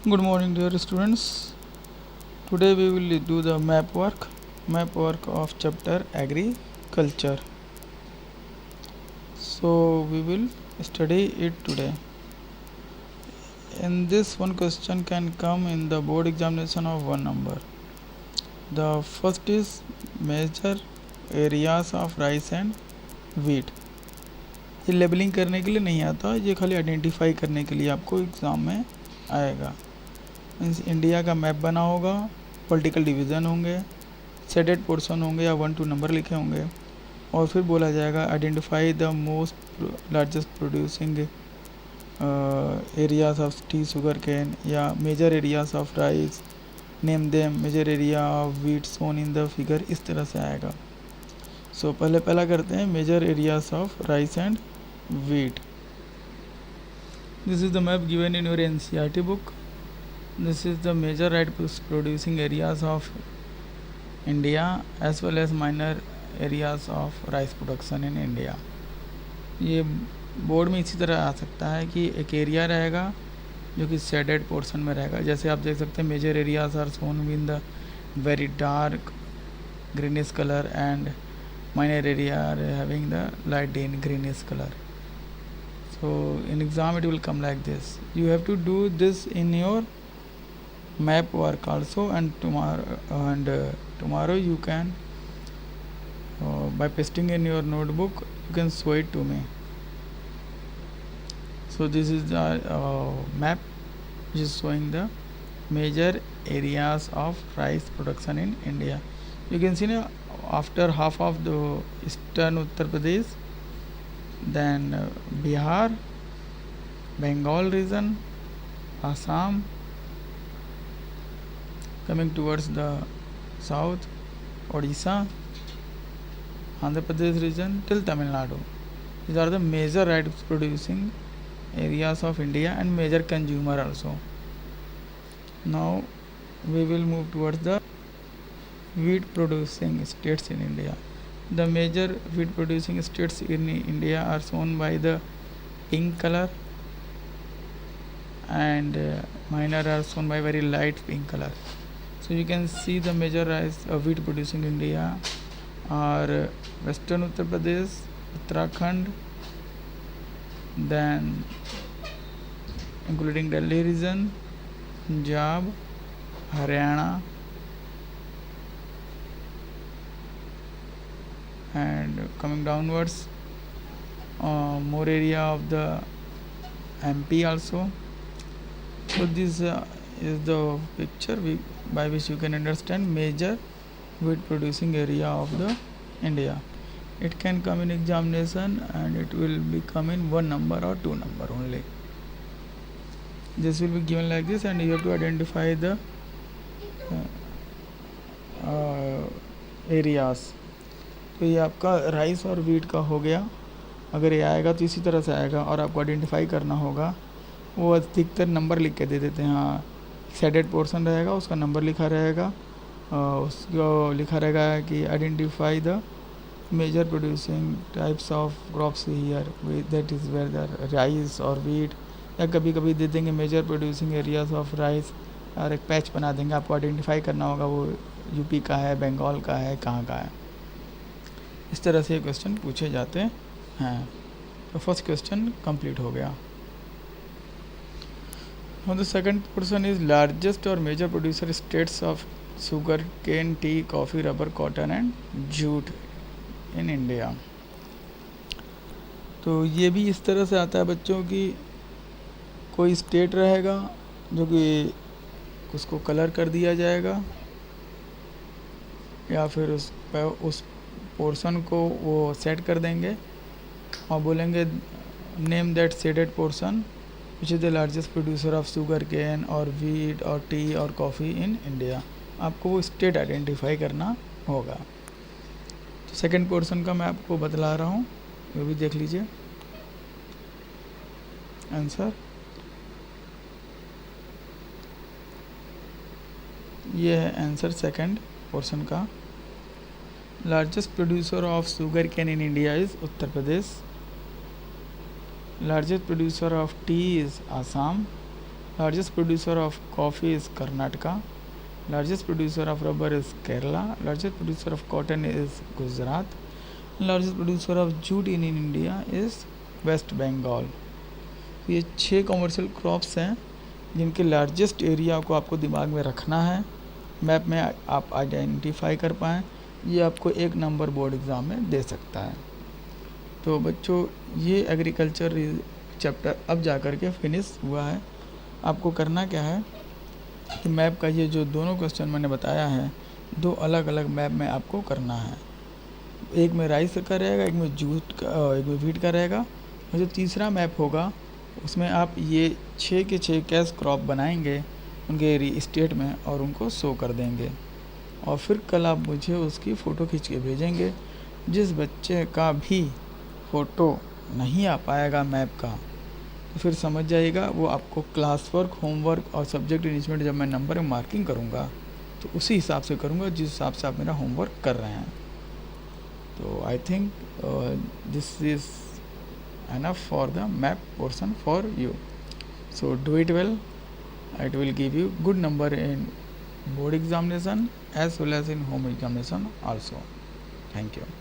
Good morning, dear students. Today we will do the map work of chapter Agriculture. So we will study it today. In this, one question can come in the board examination of one number. The first is major areas of rice and wheat. ये labelling करने के लिए नहीं आता, ये खाली identify करने के लिए आपको एग्ज़ाम में आएगा। मीन्स इंडिया का मैप बना होगा, पॉलिटिकल डिवीज़न होंगे, शेडेड पोर्शन होंगे या 1 2 नंबर लिखे होंगे, और फिर बोला जाएगा identify the most largest producing areas of tea sugar cane या major areas of rice, name them major area of wheat shown in the figure, इस तरह से आएगा। सो पहला करते हैं major areas of rice and wheat. This is the map given in your NCERT book. This is the major rice producing areas of India as well as minor areas of rice production in India. ये board में इसी तरह आ सकता है कि एक area रहेगा जो कि शेडेड पोर्शन में रहेगा। जैसे आप देख सकते हैं major areas are sown with the very dark greenish color and minor area are having the light greenish color. So in exam it will come like this. You have to do this in your map work also, and tomorrow you can by pasting in your notebook you can show it to me. So this is the map which is showing the major areas of rice production in India. You can see now after half of the eastern Uttar Pradesh, then Bihar, Bengal region, Assam, coming towards the south, Odisha, Andhra Pradesh region till Tamil Nadu. These are the major rice producing areas of India and major consumer also. Now we will move towards the wheat producing states in India. The major wheat producing states in India are shown by the pink color, and minor are shown by very light pink color. So you can see the major rice wheat producing India are Western Uttar Pradesh, Uttarakhand, then including Delhi region, Punjab, Haryana, and coming downwards more area of the MP also. So this is the picture by which you can understand major wheat producing area of the India. It can come in examination and it will be come in 1 number or 2 number only. This will be given like this, and you have to identify the areas. तो ये आपका rice और wheat का हो गया। अगर ये आएगा तो इसी तरह से आएगा और आपको आइडेंटिफाई करना होगा। वो अधिकतर नंबर लिख के दे देते हैं। हाँ, शेडेड पोर्शन रहेगा, उसका नंबर लिखा रहेगा, उसको लिखा रहेगा कि identify the major producing types of crops here, that is where the rice और वीट, या कभी कभी दे देंगे major producing areas of rice और एक पैच बना देंगे। आपको आइडेंटिफाई करना होगा वो यूपी का है, बंगाल का है, कहाँ का है। इस तरह से क्वेश्चन पूछे जाते हैं। तो फर्स्ट क्वेश्चन कंप्लीट हो गया। Now the second portion is largest or major producer states of sugar cane, tea, coffee, rubber, cotton and jute in India. तो ये भी इस तरह से आता है बच्चों की, कोई स्टेट रहेगा जो कि उसको कलर कर दिया जाएगा या फिर उस पोर्शन को वो सेट कर देंगे और बोलेंगे name that shaded portion which is the largest producer of sugar cane और वीट और टी और कॉफ़ी इन इंडिया। आपको वो स्टेट आइडेंटिफाई करना होगा। तो सेकंड पोर्शन का मैं आपको बतला रहा हूँ, वो भी देख लीजिए आंसर। ये है आंसर सेकंड पोर्शन का। Largest producer of sugar can in India is Uttar Pradesh. Largest producer of tea is Assam. Largest producer of coffee is Karnataka. Largest producer of rubber is Kerala. Largest producer of cotton is Gujarat. Largest producer of jute in India is West Bengal. ये 6 commercial crops हैं जिनके largest area को आपको दिमाग में रखना है, map में आप आइडेंटिफाई कर पाएँ। ये आपको 1 नंबर बोर्ड एग्ज़ाम में दे सकता है। तो बच्चों, ये एग्रीकल्चर चैप्टर अब जा कर के फिनिश हुआ है। आपको करना क्या है कि मैप का ये जो दोनों क्वेश्चन मैंने बताया है, 2 अलग अलग मैप में आपको करना है। एक में राइस का रहेगा, एक में जूट का, एक में व्हीट का रहेगा, और जो तीसरा मैप होगा उसमें आप ये 6 के 6 कैश क्रॉप बनाएंगे उनके स्टेट में और उनको शो कर देंगे, और फिर कल आप मुझे उसकी फ़ोटो खींच के भेजेंगे। जिस बच्चे का भी फ़ोटो नहीं आ पाएगा मैप का, तो फिर समझ जाइएगा वो आपको क्लास वर्क, होमवर्क और सब्जेक्ट इनिशमेंट जब मैं नंबर में मार्किंग करूँगा तो उसी हिसाब से करूँगा जिस हिसाब से आप मेरा होमवर्क कर रहे हैं। तो I think this is enough for the map portion for you. So do it well. It will give you good number in board examination as well as in home examination also. Thank you.